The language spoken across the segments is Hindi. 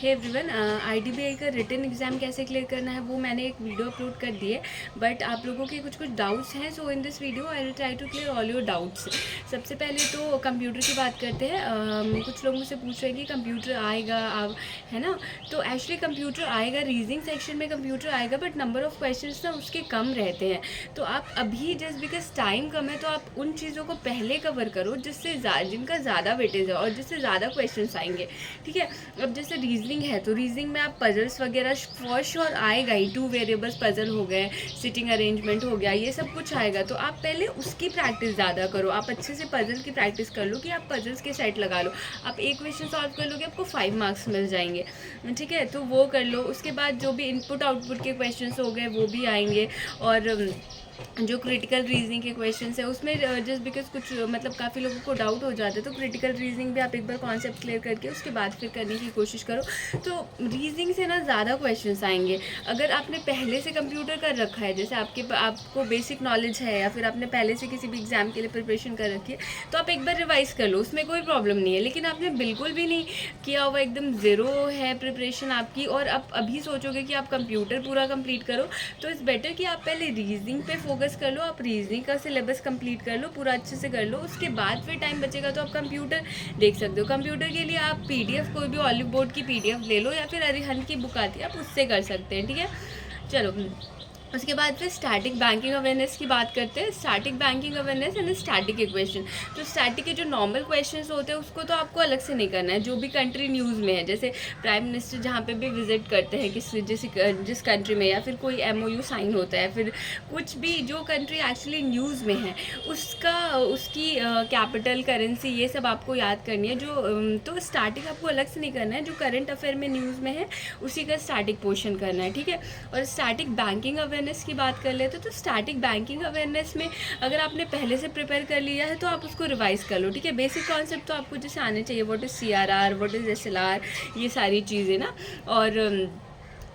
हे एवरीवन, आईडीबीआई का रिटन एग्ज़ाम कैसे क्लियर करना है वो मैंने एक वीडियो अपलोड कर दी है, बट आप लोगों के कुछ डाउट्स हैं। So in this video I will try to clear all your doubts. सबसे पहले तो कंप्यूटर की बात करते हैं। कुछ लोग मुझसे पूछ रहे हैं कि कंप्यूटर आएगा आप, है ना। तो एक्चुअली कंप्यूटर आएगा, रीजनिंग सेक्शन में कंप्यूटर आएगा, बट नंबर ऑफ़ क्वेश्चंस ना उसके कम रहते हैं। तो आप अभी जस्ट बिकॉज टाइम कम है तो आप उन चीज़ों को पहले कवर करो जिससे जिनका ज़्यादा वेटेज है और जिससे ज़्यादा क्वेश्चन आएंगे, ठीक है। अब जैसे रीजनिंग है तो रीजनिंग में आप पजल्स वगैरह फॉर श्योर आएगा ही। 2 वेरिएबल्स पजल हो गए, सिटिंग अरेंजमेंट हो गया, ये सब कुछ आएगा। तो आप पहले उसकी प्रैक्टिस ज़्यादा करो। आप अच्छे से पजल की प्रैक्टिस कर लो कि आप पजल्स के सेट लगा लो। आप एक क्वेश्चन सॉल्व कर लोगे, आपको 5 मार्क्स मिल जाएंगे, ठीक है। तो वो कर लो। उसके बाद जो भी इनपुट आउटपुट के क्वेश्चन हो गए वो भी आएंगे। और जो क्रिटिकल रीजनिंग के क्वेश्चंस है उसमें जस्ट बिकॉज कुछ मतलब काफ़ी लोगों को डाउट हो जाता है, तो क्रिटिकल रीजनिंग भी आप एक बार कॉन्सेप्ट क्लियर करके उसके बाद फिर करने की कोशिश करो। तो रीजनिंग से ना ज़्यादा क्वेश्चंस आएंगे। अगर आपने पहले से कंप्यूटर कर रखा है, जैसे आपको बेसिक नॉलेज है या फिर आपने पहले से किसी भी एग्ज़ाम के लिए प्रिपरेशन कर रखी है, तो आप एक बार रिवाइज़ कर लो, उसमें कोई प्रॉब्लम नहीं है। लेकिन आपने बिल्कुल भी नहीं किया हुआ, एकदम ज़ीरो है प्रिपरेशन आपकी, और आप अभी सोचोगे कि आप कंप्यूटर पूरा कंप्लीट करो, तो इट्स बेटर कि आप पहले रीजनिंग पे फोकस कर लो। आप रीजनिंग का सिलेबस कंप्लीट कर लो, पूरा अच्छे से कर लो। उसके बाद फिर टाइम बचेगा तो आप कंप्यूटर देख सकते हो। कंप्यूटर के लिए आप पीडीएफ, कोई भी ऑलिव बोर्ड की पीडीएफ ले लो या फिर अरिहंत की बुक आती है, आप उससे कर सकते हैं, ठीक है। चलो, उसके बाद फिर स्टैटिक बैंकिंग अवेयरनेस की बात करते हैं। Static banking awareness and static equation. तो स्टैटिक के जो नॉर्मल क्वेश्चंस होते हैं उसको तो आपको अलग से नहीं करना है। जो भी कंट्री न्यूज़ में है, जैसे प्राइम मिनिस्टर जहाँ पे भी विजिट करते हैं जिस कंट्री में, या फिर कोई एमओयू साइन होता है, फिर कुछ भी जो कंट्री एक्चुअली न्यूज़ में है उसकी कैपिटल, करेंसी, ये सब आपको याद करनी है। तो स्टैटिक आपको अलग से नहीं करना है। जो करंट अफेयर में न्यूज़ में है उसी का स्टैटिक पोर्शन करना है, ठीक है। और स्टैटिक बैंकिंग अवेयरनेस की बात कर लेते तो स्टैटिक बैंकिंग अवेयरनेस में अगर आपने पहले से प्रिपेयर कर लिया है तो आप उसको रिवाइज कर लो, ठीक है। बेसिक कॉन्सेप्ट तो आपको जैसे आने चाहिए, what is CRR, what is SLR, ये सारी चीज़ें ना। और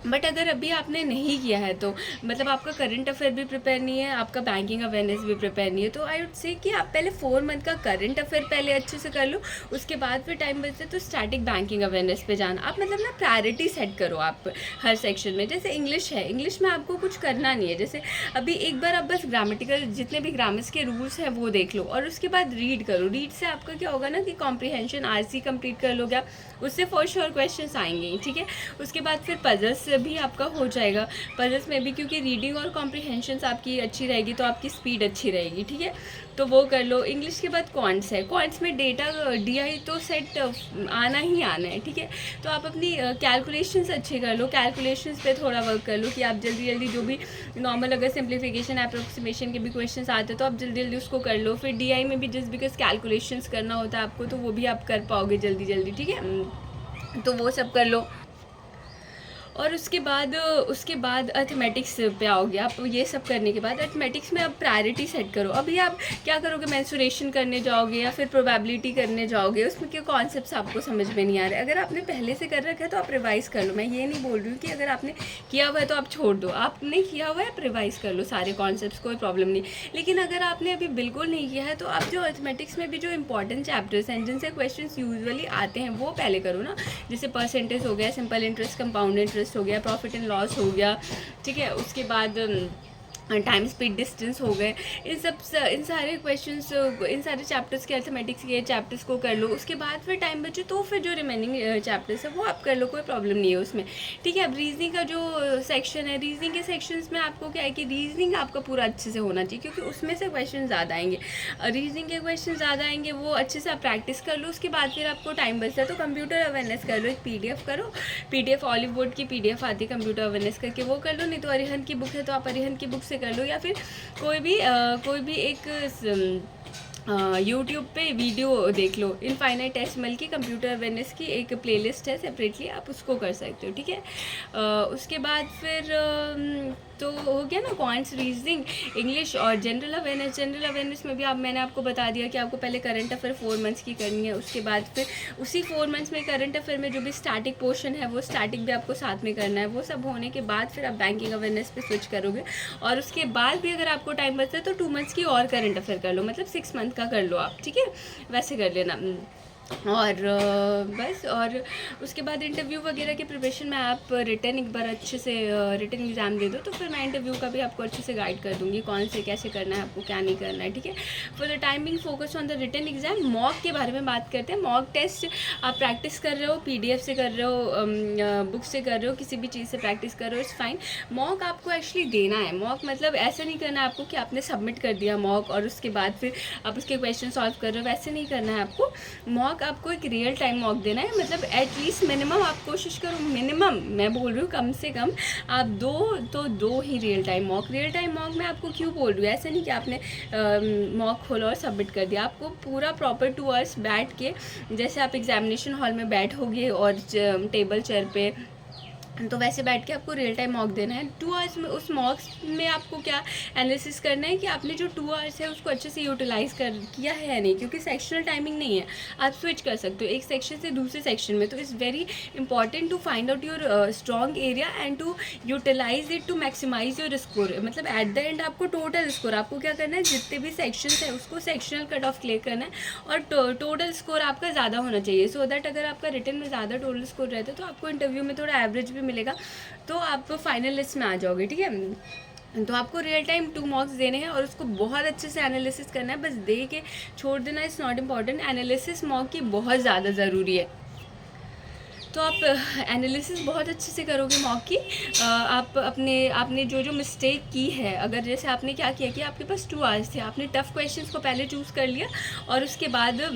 बट अगर अभी आपने नहीं किया है तो मतलब आपका करंट अफेयर भी प्रिपेयर नहीं है, आपका बैंकिंग अवेयरनेस भी प्रिपेयर नहीं है, तो आई वुड से कि आप पहले 4 मंथ का करंट अफेयर पहले अच्छे से कर लो। उसके बाद फिर टाइम बचते तो स्टैटिक बैंकिंग अवेयरनेस पे जाना। आप मतलब ना प्रायोरिटी सेट करो आप हर सेक्शन में। जैसे इंग्लिश है, इंग्लिश में आपको कुछ करना नहीं है। जैसे अभी एक बार आप बस ग्रामेटिकल जितने भी ग्रामर्स के रूल्स हैं वो देख लो, और उसके बाद रीड करो। रीड से आपका क्या होगा ना कि कॉम्प्रिहेंशन आरसी कंप्लीट कर लोगे आप, उससे फॉर श्योर क्वेश्चंस आएंगे, ठीक है। उसके बाद फिर पजल्स भी आपका हो जाएगा। पजल्स में भी क्योंकि रीडिंग और कॉम्प्रिहेंशंस आपकी अच्छी रहेगी तो आपकी स्पीड अच्छी रहेगी, ठीक है। तो वो कर लो। इंग्लिश के बाद क्वांट्स है, क्वांट्स में डेटा डीआई तो सेट आना ही आना है, ठीक है। तो आप अपनी कैलकुलेशंस अच्छे कर लो। कैलकुलेशंस पे थोड़ा वर्क कर लो कि आप जल्दी जल्दी जो भी नॉर्मल अगर सिंप्लीफिकेशन अप्रोक्सीमेशन के भी क्वेश्चंस आते हैं तो आप जल्दी जल्दी उसको कर लो। फिर डीआई में भी जस्ट बिकॉज कैलकुलेशंस करना होता है आपको, तो वो भी आप कर पाओगे जल्दी जल्दी, ठीक है। तो वो सब कर लो। और उसके बाद अर्थमेटिक्स पे आओगे आप। ये सब करने के बाद अर्थमेटिक्स में अब प्रायोरिटी सेट करो। अभी आप क्या करोगे, मेंसुरेशन करने जाओगे या फिर प्रोबेबिलिटी करने जाओगे, उसमें क्या कॉन्सेप्ट्स आपको समझ में नहीं आ रहे। अगर आपने पहले से कर रखा है तो आप रिवाइज़ कर लो। मैं ये नहीं बोल रही हूँ कि अगर आपने किया हुआ है तो आप छोड़ दो। आपने किया हुआ है, आप रिवाइज़ कर लो सारे कॉन्सेप्ट्स, कोई प्रॉब्लम नहीं। लेकिन अगर आपने अभी बिल्कुल नहीं किया है तो आप जो अर्थमेटिक्स में भी जो इंपॉर्टेंट चैप्टर्स हैं जिनसे क्वेश्चन यूजुअली आते हैं वो पहले करो ना। जैसे परसेंटेज हो गया, सिंपल इंटरेस्ट, कंपाउंड इंटरेस्ट हो गया, प्रॉफिट एंड लॉस हो गया, ठीक है। उसके बाद टाइम स्पीड डिस्टेंस हो गए। इन सारे क्वेश्चंस, इन सारे चैप्टर्स के अर्थमेटिक्स के चैप्टर्स को कर लो। उसके बाद फिर टाइम बचे तो फिर जो रिमेनिंग चैप्टर्स है वो आप कर लो, कोई प्रॉब्लम नहीं है उसमें, ठीक है। अब रीजनिंग का जो सेक्शन है, रीजनिंग के सेक्शंस में आपको क्या है कि रीजनिंग आपका पूरा अच्छे से होना चाहिए, क्योंकि उसमें से क्वेश्चन ज़्यादा आएंगे। रीजनिंग के क्वेश्चन ज़्यादा आएंगे, वो अच्छे से आप प्रैक्टिस कर लो। उसके बाद फिर आपको टाइम बचता है तो कंप्यूटर अवेयरनेस कर लो। एक पीडीएफ करो, पीडीएफ ऑलिव बोर्ड की पीडीएफ आती है कंप्यूटर अवेयरनेस करके, वो कर लो। नहीं तो अरिहंत की बुक है तो आप अरिहंत की बुक से कर लो, या फिर कोई भी एक यूट्यूब पे वीडियो देख लो। इनफाइनाइट डेसिमल की कंप्यूटर अवेयरनेस की एक प्लेलिस्ट है सेपरेटली, आप उसको कर सकते हो, ठीक है। उसके बाद फिर तो हो गया ना क्वांट्स, रीजनिंग, इंग्लिश और जनरल अवेयरनेस। जनरल अवेयरनेस में भी मैंने आपको बता दिया कि आपको पहले करंट अफेयर 4 मंथ्स की करनी है। उसके बाद फिर उसी 4 मंथ्स में करंट अफेयर में जो भी स्टैटिक पोर्शन है वो स्टैटिक भी आपको साथ में करना है। वो सब होने के बाद फिर आप बैंकिंग अवेयरनेस पे स्विच करोगे। और उसके बाद भी अगर आपको टाइम बचता है तो 2 मंथ्स की और करंट अफेयर कर लो, मतलब 6 मंथ का कर लो आप, ठीक है। वैसे कर लेना। और बस। और उसके बाद इंटरव्यू वगैरह के प्रिपरेशन में आप रिटन एक बार अच्छे से रिटन एग्ज़ाम दे दो, तो फिर मैं इंटरव्यू का भी आपको अच्छे से गाइड कर दूँगी, कौन से कैसे करना है आपको, क्या नहीं करना है, ठीक है। For the time being focus on the written exam. Mock के बारे में बात करते हैं। मॉक टेस्ट आप प्रैक्टिस कर रहे हो, PDF से कर रहे हो, बुक से कर रहे हो, किसी भी चीज़ से प्रैक्टिस कर रहे हो, इट्स फाइन। मॉक आपको एक्चुअली देना है। मॉक मतलब ऐसा नहीं करना है आपको कि आपने सबमिट कर दिया मॉक और उसके बाद फिर आप उसके क्वेश्चन सॉल्व कर रहे हो, वैसे नहीं करना है आपको। मॉक आपको एक रियल टाइम मॉक देना है, मतलब एटलीस्ट मिनिमम आप कोशिश करो, मिनिमम मैं बोल रही हूँ, कम से कम आप दो ही real time mock. Real time mock मैं आपको क्यों बोल रही हूँ, ऐसा नहीं कि आपने मॉक खोला और सबमिट कर दिया। आपको पूरा प्रॉपर 2 आवर्स बैठ के, जैसे आप एग्जामिनेशन हॉल में बैठोगे और टेबल चेयर पे, तो वैसे बैठ के आपको रियल टाइम मॉक देना है 2 आवर्स में। उस मॉक्स में आपको क्या एनालिसिस करना है कि आपने जो 2 आवर्स है उसको अच्छे से यूटिलाइज़ किया है या नहीं, क्योंकि सेक्शनल टाइमिंग नहीं है, आप स्विच कर सकते हो एक सेक्शन से दूसरे सेक्शन में। तो it's very important to find out your strong area and to utilise it to maximise your score. मतलब एट द एंड आपको टोटल स्कोर आपको क्या करना है, जितने भी सेक्शंस है उसको सेक्शनल कट ऑफ क्लियर करना है और टोटल स्कोर आपका ज़्यादा होना चाहिए, सो दैट अगर आपका रिटन में ज़्यादा टोटल स्कोर रहता है तो आपको इंटरव्यू में थोड़ा एवरेज भी मिलेगा, तो आप फाइनल लिस्ट में आ जाओगे, ठीक है। तो आपको रियल टाइम 2 मॉक्स देने हैं और उसको बहुत अच्छे से एनालिसिस करना है, बस दे के छोड़ देना is not important. Analysis mock की बहुत ज़्यादा ज़रूरी है, तो आप एनालिसिस बहुत अच्छे से करोगे मॉक की। आप आपने जो मिस्टेक की है, अगर जैसे आपने क्या किया कि आपके पास 2 आवर्स थे, आपने टफ़ क्वेश्चंस को पहले चूज़ कर लिया और उसके बाद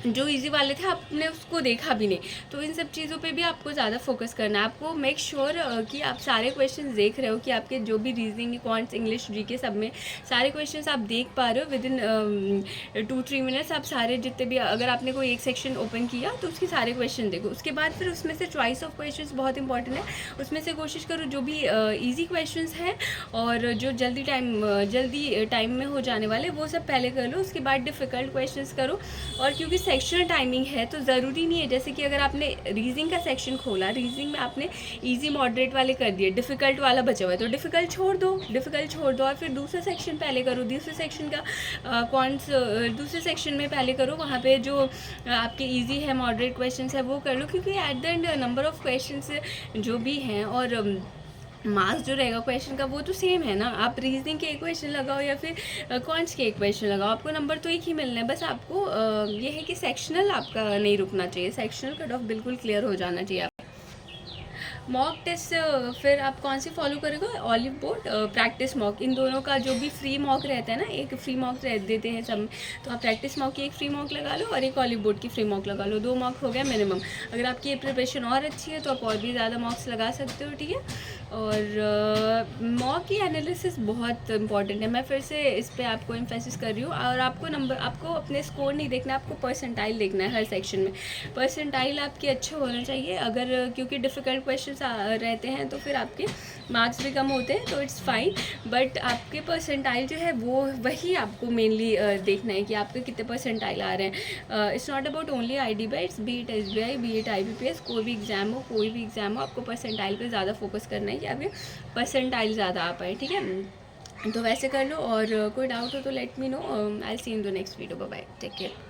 जो इजी वाले थे आपने उसको देखा भी नहीं, तो इन सब चीज़ों पे भी आपको ज़्यादा फोकस करना है। आपको मेक श्योर कि आप सारे क्वेश्चंस देख रहे हो, कि आपके जो भी रीजनिंग, क्वांट्स, इंग्लिश, जीके सब में सारे क्वेश्चंस आप देख पा रहे हो। विद इन 2-3 मिनट्स आप सारे जितने भी, अगर आपने कोई एक सेक्शन ओपन किया तो उसके सारे क्वेश्चन देखो। उसके बाद फिर उसमें से चॉइस ऑफ क्वेश्चन बहुत इंपॉर्टेंट है, उसमें से कोशिश करो जो भी ईजी क्वेश्चन हैं और जो जल्दी टाइम में हो जाने वाले वो सब पहले कर लो, उसके बाद डिफ़िकल्ट क्वेश्चन करो। और क्योंकि सेक्शनल टाइमिंग है तो ज़रूरी नहीं है, जैसे कि अगर आपने रीजनिंग का सेक्शन खोला, रीजनिंग में आपने इजी मॉडरेट वाले कर दिए, डिफ़िकल्ट वाला बचा हुआ है तो डिफ़िकल्ट छोड़ दो और फिर दूसरा सेक्शन पहले करो। दूसरे सेक्शन का दूसरे सेक्शन में पहले करो, वहाँ पे जो आपके इजी है, मॉडरेट क्वेश्चंस है वो कर लो, क्योंकि eight the and number of questions जो भी हैं और मार्क्स जो रहेगा क्वेश्चन का वो तो सेम है ना। आप रीजनिंग के एक क्वेश्चन लगाओ या फिर कॉन्स के एक क्वेश्चन लगाओ, आपको नंबर तो एक ही मिलना है। बस आपको ये है कि सेक्शनल आपका नहीं रुकना चाहिए, सेक्शनल कट ऑफ बिल्कुल क्लियर हो जाना चाहिए। मॉक टेस्ट फिर आप कौन सी फॉलो करोगे, ऑलिव बोर्ड, प्रैक्टिस मॉक, इन दोनों का जो भी फ्री मॉक रहता है ना, एक फ्री मॉक देते हैं सब, तो आप प्रैक्टिस मॉक की एक फ्री मॉक लगा लो और एक ऑलिव बोर्ड की फ्री मॉक लगा लो, 2 मॉक हो गया मिनिमम। अगर आपकी प्रिपरेशन और अच्छी है तो आप और भी ज़्यादा मॉक्स लगा सकते हो, ठीक है। और मॉक की एनालिसिस बहुत इंपॉर्टेंट है, मैं फिर से इस पर आपको एम्फेसिस कर रही हूँ। और आपको अपने स्कोर नहीं देखना, आपको परसेंटाइल देखना है हर सेक्शन में। परसेंटाइल आपके अच्छे होने चाहिए, अगर क्योंकि डिफ़िकल्ट क्वेश्चन रहते हैं तो फिर आपके मार्क्स भी कम होते हैं, तो इट्स फाइन। बट आपके परसेंटाइल जो है वो वही आपको मेनली देखना है कि आपके कितने परसेंटाइल आ रहे हैं। It's not about only IDBI, it's B it SBI, B it IBPS, कोई भी एग्ज़ाम हो, आपको परसेंटाइल पे ज़्यादा फोकस करना है कि आपके परसेंटाइल ज़्यादा आ पाए, ठीक है। तो वैसे कर लो, और कोई डाउट हो तो let me know. I will see in the next video. Bye bye, take care.